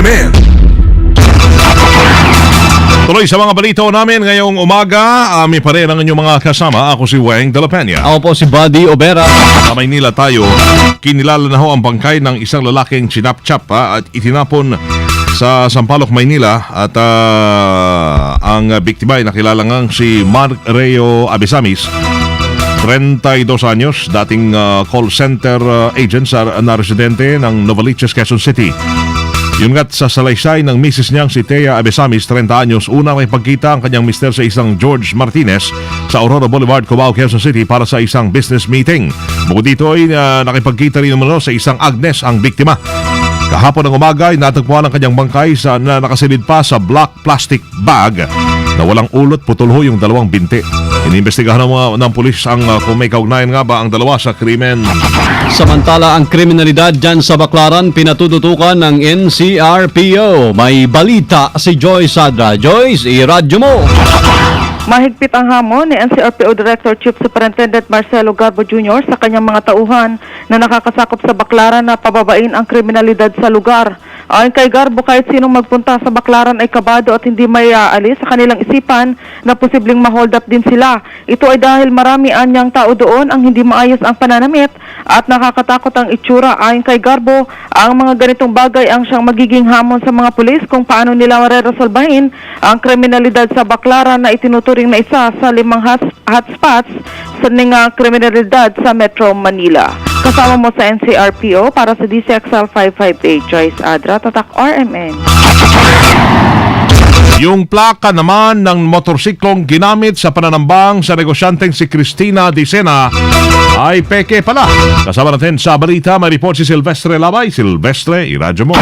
RMN. Tuloy sa mga balita namin ngayong umaga, may pa rin ang inyong mga kasama. Ako si Weng de la Peña. Ako po si Buddy Obera. Sa Maynila tayo, kinilala na ho ang bangkay ng isang lalaking sinapchap at itinapon sa Sampaloc, Maynila. At ang biktima ay nakilala ngang si Mark Reo Abesamis, 32 anyos, dating call center agent na residente ng Novaliches, Quezon City. Yun nga't sa salaysay ng misis niyang si Thea Abesamis, 30 anyos, unang may pagkita ang kanyang mister sa isang George Martinez sa Aurora Boulevard, Cubao, Quezon City para sa isang business meeting. Bukod dito ay nakipagkita rin naman sa isang Agnes, ang biktima. Kahapon ng umaga ay natagpuan ang kanyang bangkay na nakasilid pa sa black plastic bag na walang ulot, putol ho yung dalawang binti. Iniimbestigahan ng pulis ang kung may kaugnayan nga ba ang dalawa sa krimen. Samantala, ang kriminalidad dyan sa Baclaran pinatututukan ng NCRPO. May balita si Joyce Sadra. Joyce, iradyo mo! Mahigpit ang hamon ni NCRPO Director Chief Superintendent Marcelo Garbo Jr. sa kanyang mga tauhan na nakakasakop sa Baclaran na pababain ang kriminalidad sa lugar. Ayon kay Garbo, kahit sinong magpunta sa Baclaran ay kabado at hindi may aalis sa kanilang isipan na posibleng ma-hold up din sila. Ito ay dahil marami anyang tao doon ang hindi maayos ang pananamit at nakakatakot ang itsura. Ayon kay Garbo, ang mga ganitong bagay ang siyang magiging hamon sa mga pulis kung paano nila mareresolbahin ang kriminalidad sa Baclaran na itinuturing na isa sa 5 hotspots sa kriminalidad sa Metro Manila. Kasama mo sa NCRPO para sa DCXL 558, Joyce Adra, Tatak RMN. Yung plaka naman ng motorsiklong ginamit sa pananambang sa negosyanteng si Cristina Dicena ay peke pala. Kasama natin sa balita, may report si Silvestre Labay. Silvestre, iradyo mo.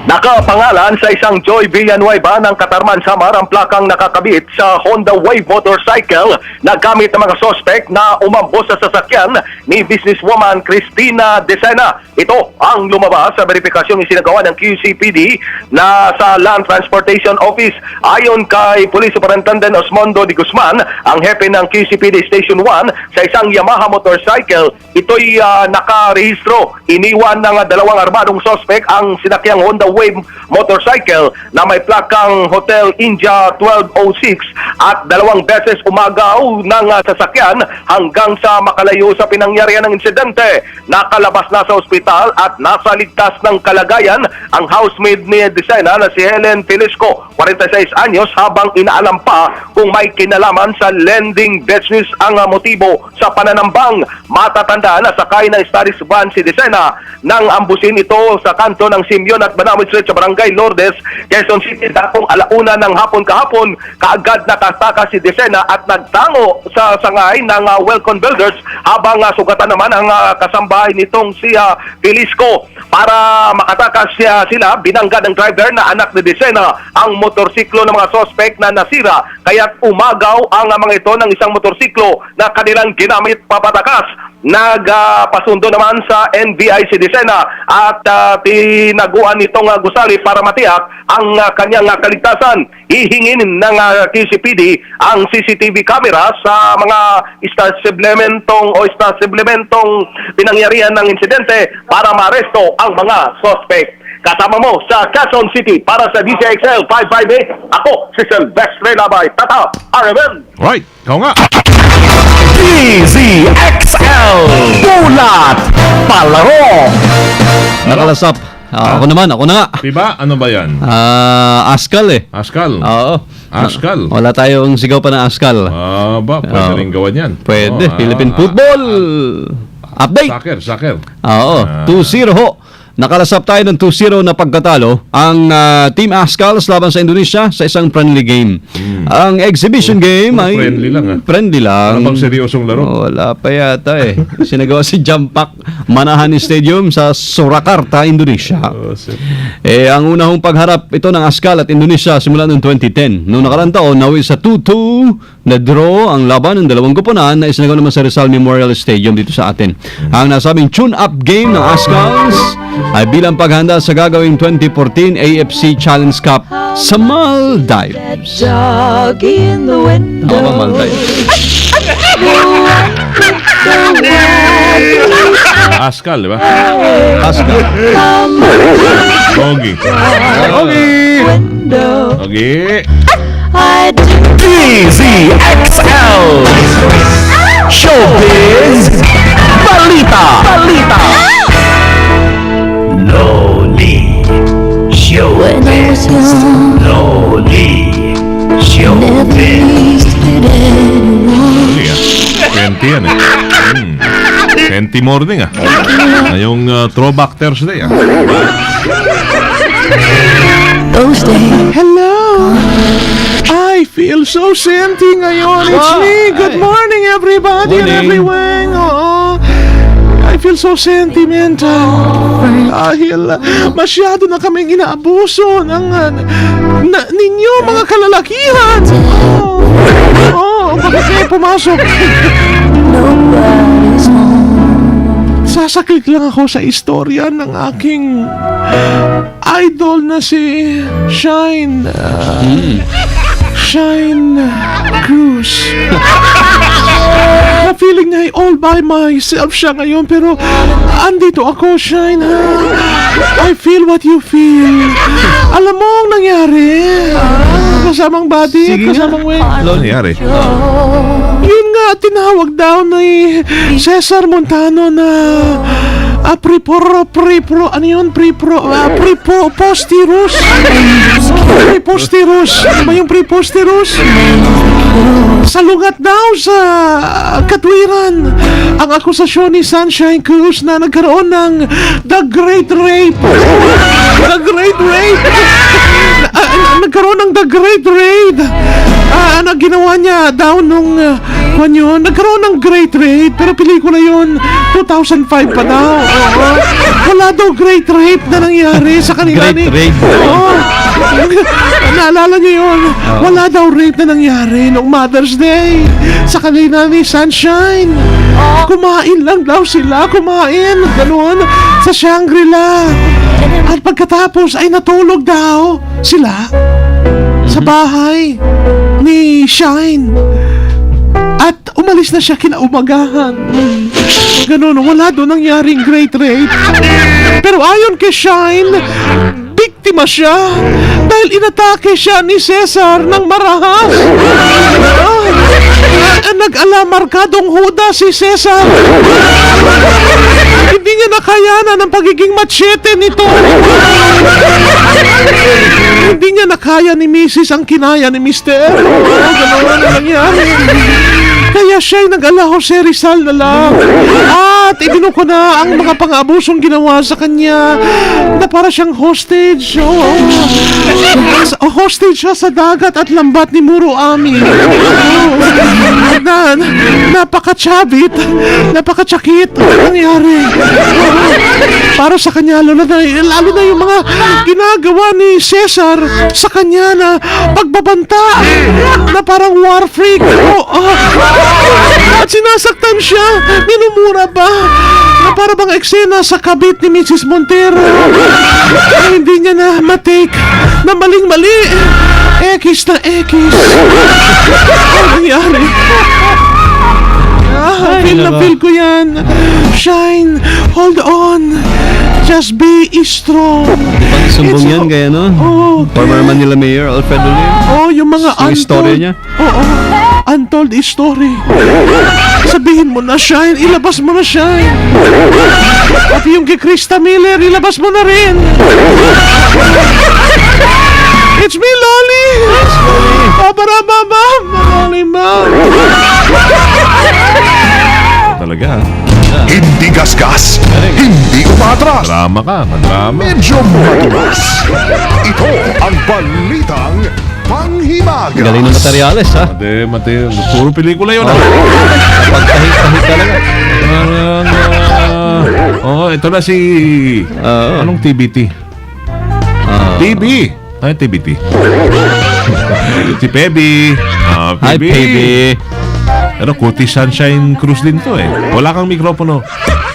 Nakapangalan sa isang Joy Villanueva ng Katarman, Samar ang plakang nakakabit sa Honda Wave motorcycle na gamit ng mga sospek na umambos sa sasakyan ni businesswoman Cristina Dicena. Ito ang lumabas sa beripikasyong isinagawa ng QCPD na sa Land Transportation Office. Ayon kay Police Superintendent Osmondo de Guzman, ang hepe ng QCPD Station 1, sa isang Yamaha motorcycle, ito'y nakarehistro. Iniwan ng 2 armadong sospek ang sinakyang Honda Wave motorcycle na may plakang Hotel India 1206 at 2 beses umagaw ng sasakyan hanggang sa makalayo sa pinangyarihan ng insidente. Nakalabas na sa ospital at nasa ligtas ng kalagayan ang housemaid ni Dicena na si Helen Felisco, 46 anyos, habang inaalam pa kung may kinalaman sa lending business ang motibo sa pananambang. Matatandaan na sakay ng Staris van si Dicena nang ambusin ito sa kanto ng Simeon at Banawi Street sa Barangay Lourdes, Quezon City. Dakong 1:00 ng hapon kahapon, kaagad nakataka si Dicena at nagtango sa sangay ng Welcome Builders habang sugatan naman ang kasambahay nitong si Felisco. Para makatakas sila, binangga ng driver na anak ni Dicena ang motorsiklo ng mga sospek na nasira, kaya't umagaw ang mga ito ng isang motorsiklo na kanilang ginamit papatakas. Nagpasundo naman sa NBI si Dicena at tinaguan nitong gusali para matiyak ang kanyang kaligtasan. Hihingin ng QCPD ang CCTV camera sa mga establishmentong pinangyarihan ng insidente para maaresto ang mga suspect. Kasama mo sa Quezon City para sa DCXL 558, ako si Silvestre Labay, Tata RMN. Right, ikaw nga. DZXL Bulat Palaro. Nakalasap. Ako na nga. Diba? Ano ba yan? Askal eh. Askal? Oo. Askal? Wala tayong sigaw pa ng Askal. Pwede rin gawan yan. Pwede. Philippine Football Update. Soccer. Oo. 2-0 ho. Nakalasap tayo ng 2-0 na pagkatalo ang Team Askals laban sa Indonesia sa isang friendly game. Ang exhibition game ay friendly lang. Ano bang seryosong laro? Wala pa yata eh. Sinagawa si Jampak Manahan Stadium sa Surakarta, Indonesia. Ang unang pagharap ito ng Askal at Indonesia simula noong 2010. Noong nakarang taon, nawin sa 2-2 na draw ang laban ng 2 koponan na isinagawa naman sa Rizal Memorial Stadium dito sa atin. Ang nasabing tune-up game ng Askals ay bilang paghanda sa gagawing 2014 AFC Challenge Cup sa Maldives. Maldives. Askal, di ba? Askal. Ogi. Ogi. Ogi. DZXL Showbiz Balita Loli Showbiz Loli Showbiz Ogi, 20 yan eh. 20 morning ah. Ngayong Throwback Thursday ah. Hello! I feel so senti ngayon. It's me. Good morning, everybody and Morning. everyone. Oo. I feel so sentimental. Dahil masyado na kaming inaabuso ng ninyo mga kalalakihan. Bakit kayo pumasok? Sasakit lang ako sa istorya ng aking idol na si Shine. Shine Cruz. Na feeling na all by myself siya ngayon, pero andito ako, Shine. I feel what you feel. Alam mo ang nangyari. Kasamang body, Sige kasamang way. Lolo. Nangyari? Yun nga, tinawag daw ni Cesar Montano na ano yun? Preposterous. Preposterous. Ano ba yung preposterous? Salungat daw sa katwiran ang akusasyon ni Sunshine Cruz na nagkaroon ng The Great Rape. The Great Rape. Nagkaroon ng The Great Raid. Ano ginawa niya daw nung nagkaroon ng Great Raid, pero pelikula yun 2005 pa daw. Oo. Wala daw Great Rape na nangyari sa kanila Great Rape. Oo. Naalala niyo yun? Wala daw rape na nangyari nung Mother's Day sa kanila ni Sunshine. Kumain lang daw sila, ganun, sa Shangri-La. At pagkatapos ay natulog daw sila sa bahay ni Shine. At umalis na siya kinaumagahan. Ganun, wala doon nangyaring great rape. Pero ayon kay Shine, biktima siya dahil inatake siya ni Cesar ng marahas. Nag-alamarkadong huda si Cesar. Hindi niya nakayanan ang pagiging machete nito. Hindi niya nakaya ni Mrs. ang kinaya ni Mr. Ganun ang nangyari. Kaya siya'y nag-ala Jose Rizal na lang. At ibinuko na ang mga pang-abusong ginawa sa kanya na para siyang hostage. Hostage siya sa dagat at lambat ni Muro Ami. Napaka-chabit, napaka-chakit ang nangyari. Para sa kanya, lalo na yung mga ginagawa ni Cesar sa kanya na pagbabanta na parang war freak. At sinasaktan siya, minumura ba na para bang eksena sa kabit ni Mrs. Montero. Hindi niya na matake na maling-mali. Ekis na ekis. Ano nangyari? Feel na feel ko yan. Shine, hold on. Just be strong. Pagsumbong yan kaya former Manila Mayor Alfredo Lim. Yung mga Yung istorya niya. Untold story. Sabihin mo na, Shine. Ilabas mo na, Shine. At yung kay Krista Miller, ilabas mo na rin. It's me, Loli. Para mama. Loli, ma'am. Talaga. Hindi gasgas, hindi umatras, Drama ka. Drama. medyo matulas. Ito ang balitang panghimaga. Galing ng materyales, ha? Mate. Puro pelikula yun. Pagtahit-tahit talaga. Ito na si... Anong TBT? TB. Ay, TBT. Si Pebi. Hi, baby. Pero Kuti Sunshine Cruz din to eh. Wala kang mikropono.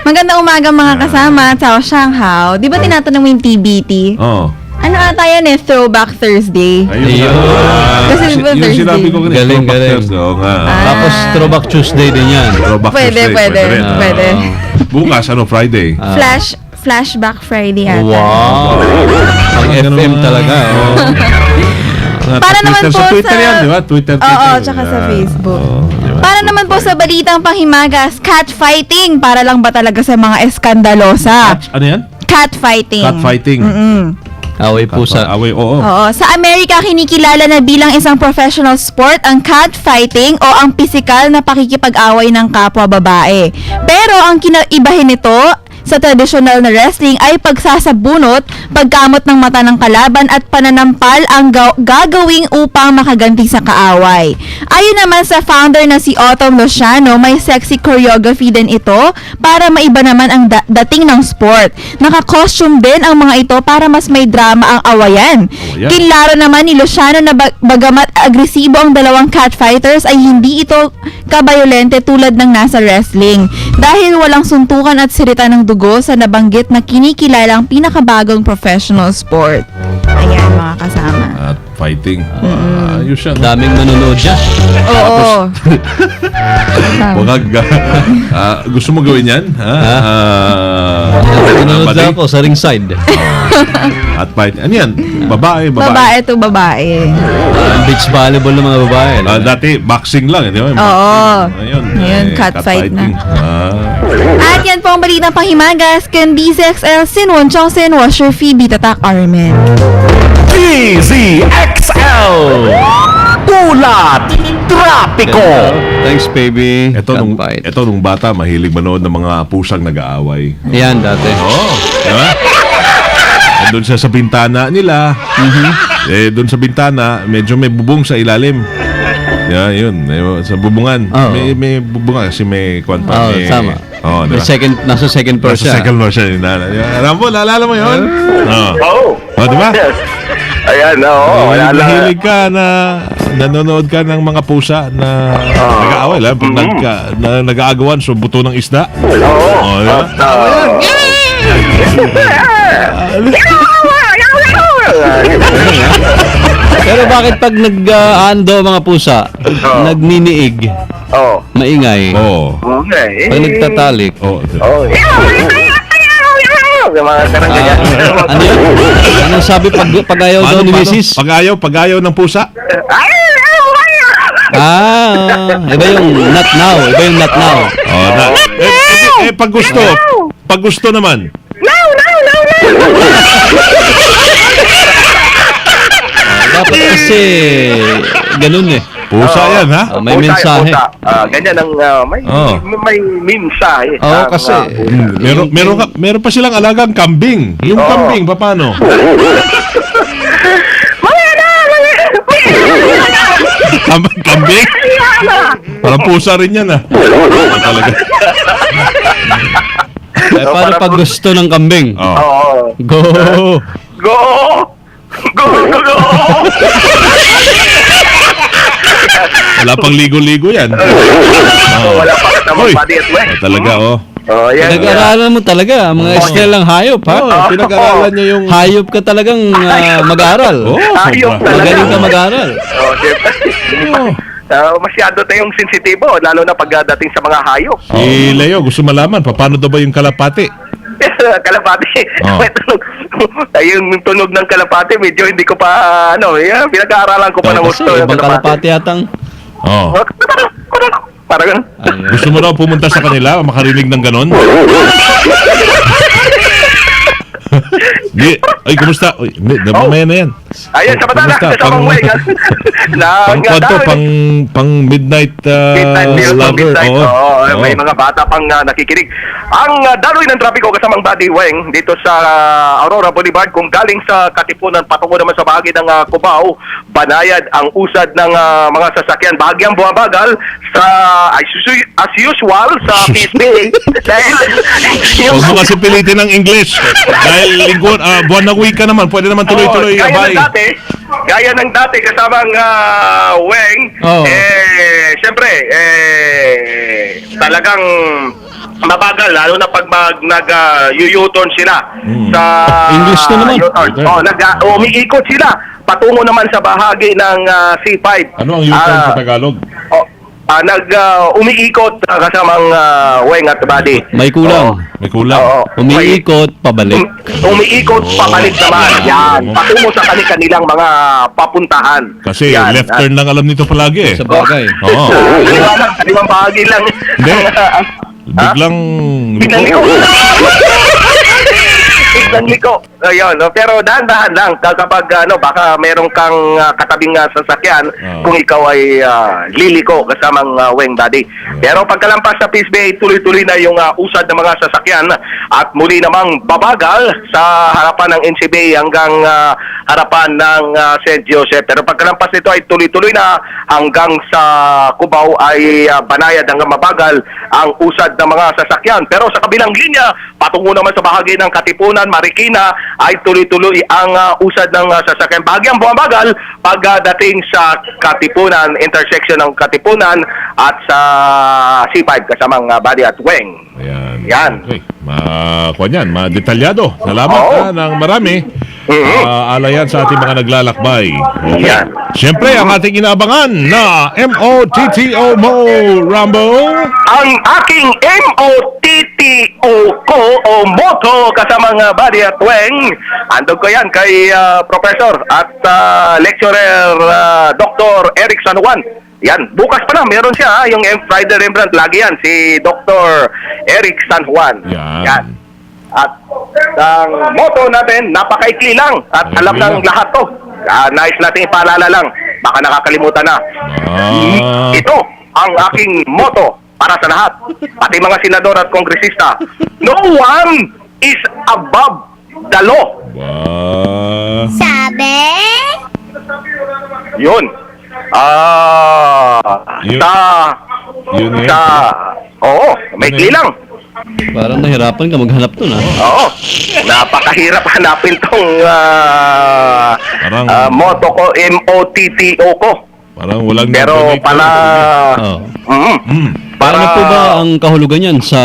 Magandang umaga mga kasama. Ciao, Shanghao. Di ba tinatanong mo yung TBT? Oo. Ano ata yan eh? Throwback Thursday. Ayun. Kasi di ba Yung Thursday? sinabi ko kanina. Galing, Throwback galing. Thursday. Oo nga. Tapos Throwback Tuesday din yan. Throwback Pwede, Thursday. pwede, rin. pwede. Bukas, Friday. Flashback Friday ata. Wow. ganun FM mga- talaga. Oh. Para naman po sa Twitter sa- yan, di ba? Twitter. Oo, tsaka sa Facebook. Diba? Para naman po sa balitang panghimagas, catfighting. Para lang ba talaga sa mga eskandalosa? Ano yan? Catfighting. Catfighting. Away po sa... Away, oo. Oo. Sa Amerika, kinikilala na bilang isang professional sport ang catfighting o ang pisikal na pakikipag-away ng kapwa babae. Pero ang kinaibahin nito sa traditional na wrestling ay pagsasabunot, pagkamot ng mata ng kalaban at pananampal ang gagawing upang makaganti sa kaaway. Ayon naman sa founder na si Otto Luciano, may sexy choreography din ito para maiba naman ang dating ng sport. Naka-costume din ang mga ito para mas may drama ang awayan. Kinlaro naman ni Luciano na bagamat agresibo ang dalawang catfighters ay hindi ito kabayolente tulad ng nasa wrestling dahil walang suntukan at sirita ng dugo sa nabanggit na kinikilalang pinakabagong professional sport. Ayan mga kasama. At fighting. Ayos siya. No? Daming manonood dyan. Oo. Wag, gusto mo gawin yan? Manonood Buddy? lang ako sa ringside. At fight. Ano yan? Babae. Babae to babae. Beach volleyball ng mga babae. Dati, boxing lang. Di ba? Oo. Ayun. Ngayon, catfight na. Catfighting. At yan po ang balitang panghimagas. DZXL Sinwon Chongsen Washer Phoebe Tatak Armen. DZXL Ulat Trapiko. Thanks, baby. Ito nung bata, mahilig manood ng mga pusang nag-aaway. Yan, dati. Diba? Doon sa bintana nila. Doon sa bintana, medyo may bubong sa ilalim. Yun. Sa bubungan. Oo. May bubungan kasi may kwan pa. Oo, tama. Diba? Nasa second floor Nasa siya. second floor siya. Rambo, naalala mo yun? Oo. Diba? Ayan, oo. Mahilig ka na nanonood ka ng mga pusa na nag-aaway lang. Pag nag-aagawan sa buto ng isda. Oo. Diba? Pero bakit pag nag-ando mga pusa, nagniniig, maingay, Oo. Okay. pag nagtatalik, Oo. Yung mga karang ganyan. ano yun? Anong sabi pag ayaw daw ni Mrs.? Pag ayaw ng pusa? Iba yung not now. Iba yung not now. Pag gusto. Pag gusto naman. Dapat kasi ganun eh. Pusa yan, ha? May mensahe. Ganyan ang may mensahe. Oo, kasi Meron pa silang alagang kambing. Yung kambing, paano? Kambing? Parang pusa rin yan, ha? Talaga. paano pag gusto ng kambing? Oh. Go! Go! Go! Wala pang ligo-ligo yan. Wala pa kasama Hoy. body at way. Talaga, oh. Yan. Pinag-aralan mo talaga, mga style ng hayop, ha? Pinag-aralan niya yung... Hayop ka talagang mag-aral. Hayop talaga. Magaling ka mag-aral. Masyado tayong sensitibo, lalo na pagdating sa mga hayop. Si Leo, gusto malaman, paano daw ba yung kalapati? Kalapati. Yung tunog ng kalapati, medyo hindi ko pa, pinag-aaralan ko pa ng gusto. Ibang kalapati yatang. Oh. Parang Gusto mo daw pumunta sa kanila, makarinig ng ganon? Ay, kumusta? Uy, mamaya na yan. ayun, sa matala, Kumusta? sa mga way. Pang kwanto, pang midnight lover. Oo. May mga bata pang nakikinig. Ang daloy ng trapiko kasamang Buddy Weng dito sa Aurora Boulevard kung galing sa Katipunan patungo naman sa bahagi ng Cubao, banayad ang usad ng mga sasakyan. Bahagyang bumabagal sa as usual sa PSBA. Dahil Huwag mo kasi pilitin ng English. Dahil lingkod, buwan ng week ka naman, pwede naman tuloy-tuloy. Gaya ng dati kasamang Weng, siyempre, talagang mabagal, lalo na pag nag-U-turn sila sa English na naman. U-turn. Umiikot sila patungo naman sa bahagi ng C5. Ano ang U-turn sa Tagalog? umiikot kasamang Weng at Buddy. May kulang. May kulang. Oo. Umiikot, pabalik. Umiikot, pabalik naman. Yan. Patungo sa kanilang mga papuntahan. Kasi Yan. left turn lang alam nito palagi. Sa bagay. Oo. Limang bahagi lang. Hindi. Biglang Biglang liko. Biglang liko. Ayun, no? Pero dahan-dahan lang kapag baka meron kang katabing sasakyan kung ikaw ay liliko kasamang Weng Buddy. Pero pagkalampas sa Peace Bay, tuloy-tuloy na yung usad ng mga sasakyan at muli namang babagal sa harapan ng NCBA hanggang harapan ng St. Joseph. Pero pagkalampas nito ay tuloy-tuloy na hanggang sa Cubao ay banayad hanggang mabagal ang usad ng mga sasakyan. Pero sa kabilang linya, patungo naman sa bahagi ng Katipunan, Marikina, ay tuloy-tuloy ang usad ng sasakyan. Bahagyang bumabagal pagdating sa Katipunan, intersection ng Katipunan at sa C5 kasamang Buddy at Weng. Ayan. Yan. Okay. Detalyado. Salamat ng marami. Alayan sa ating mga naglalakbay. Okay. Yan. Siyempre, ang ating inaabangan na MOTTO Mo, Rambo. Ang aking MOTTO ko o moto kasamang Buddy at Weng, andog ko yan kay Professor at Lecturer Dr. Eric San Juan. Yan, bukas pa na, meron siya, yung Friday Rembrandt, lagi yan, si Dr. Eric San Juan. Yan. At ang motto natin, napakaikli lang at Ay, alam ng lang. lahat to. Nais natin ipaalala lang, baka nakakalimutan na. Ito ang aking motto para sa lahat, pati mga senador at kongresista. No one is above the law. Sabi? Yun. Yun eh. Oo, may Yun eh. kli lang. Parang nahirapan ka maghanap nun, ha? Oo. Napakahirap hanapin tong Parang- motto ko, MOTTO ko. Parang walang Pero nag-donate pala... Oo. Para Paano po ba ang kahulugan yan sa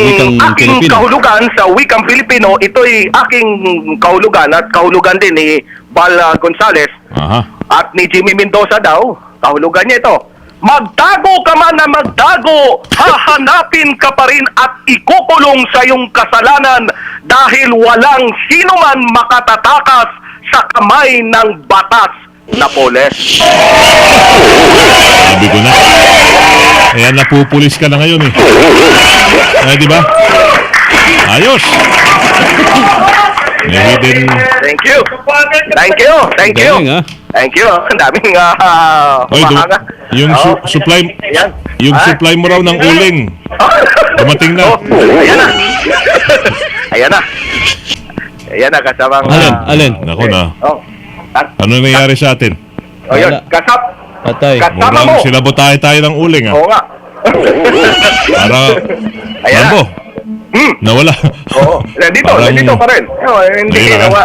wikang ang aking Pilipino? kahulugan sa wikang Pilipino, ito'y aking kahulugan at kahulugan din ni Bal Gonzales Aha. at ni Jimmy Mendoza daw. Kahulugan niya ito. Magtago ka man na magtago, hahanapin ka pa rin at ikukulong sa iyong kasalanan dahil walang sino man makatatakas sa kamay ng batas na Poles. Sabi ko na. Ayan, napupulis ka na ngayon eh. Ay, di ba? Ayos. May hidden... Thank you. Thank you. Thank you. Galing, ha? Thank you. Ang daming Oy, humahanga. yung supply... Ayan. Yung Ah. supply mo raw ng uling. Dumating na. Oh, ayan na. Ayan na. Ayan na, kasamang... Alin? Nako na. Oh. Ano nangyayari sa atin? Oh, yun. Wala. Patay. Kasama mo. Mukhang sinabotahe tayo ng uling ah. Oo nga. Para... Ayan na. Rambo, nawala. Oo. Dito, Parang- dito pa rin. Hindi Ayun na. ginawa.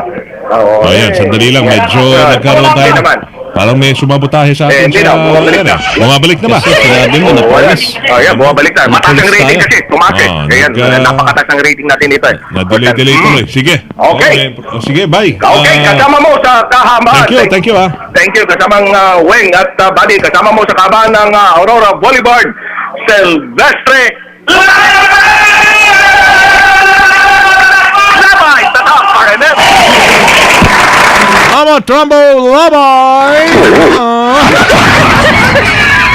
Oo. Ayan, sandali lang. Medyo nagkaroon tayo. Hindi naman. Parang may sumabotahe sa atin Hindi sa... na, bumabalik Ayan, na. Bumabalik na ba? Kasi sinabi mo na Wala. palis. Oh, yan, bumabalik na. Mataas ang Napulis rating tayo. kasi. Tumakas. Ayan, napakataas ang rating natin dito eh. Na-delay tuloy. Sige. Okay. Sige, bye. Okay, kasama mo sa kahamaan. Thank you ah. Thank you, kasamang Weng at Buddy. Kasama mo sa kabahan ng Aurora Boulevard, Silvestre. Labay! Tatak! RNF! Mama Trumbo Labay!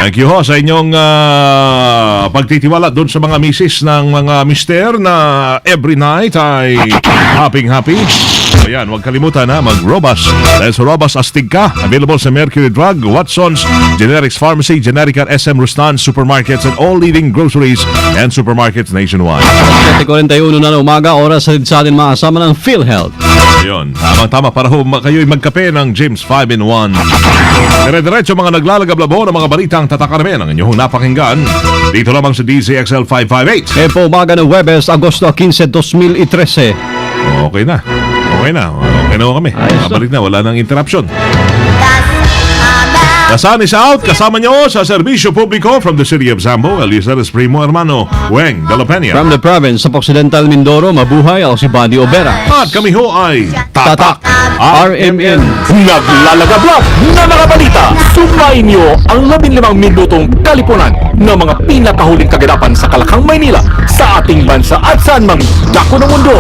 Thank you ho sa inyong pagtitiwala doon sa mga misis ng mga mister na every night ay happy. Ayan, huwag kalimutan na mag-Robust. Dahil sa Robust Astig ka, available sa Mercury Drug, Watson's, Generics Pharmacy, Generica, SM Rustan, supermarkets, and all leading groceries and supermarkets nationwide. 7:41 na ng umaga, oras sa atin makasama ng PhilHealth. Ayun, tamang-tama para ho kayo'y magkape ng James 5-in-1. Dire-diretso mga naglalagablabo ng mga balitang tatakarami ang inyong napakinggan. Dito lamang sa DZXL 558. E po umaga ng Webes, Agosto 15, 2013. Okay na. Okay na ho kami. Mabalik na, wala nang interruption. Kasani sa out, kasama nyo sa serbisyo publiko from the city of Zambo, Elizares Primo Hermano, Weng de la Peña. From the province of Occidental Mindoro, mabuhay ako si Buddy Obera. At kami ho ay Tatak RMN. Naglalagablab na mga balita. Sumayin niyo ang 15 minutong kalipunan ng mga pinakahuling kaganapan sa Kalakang Maynila, sa ating bansa at saan mang dako ng mundo.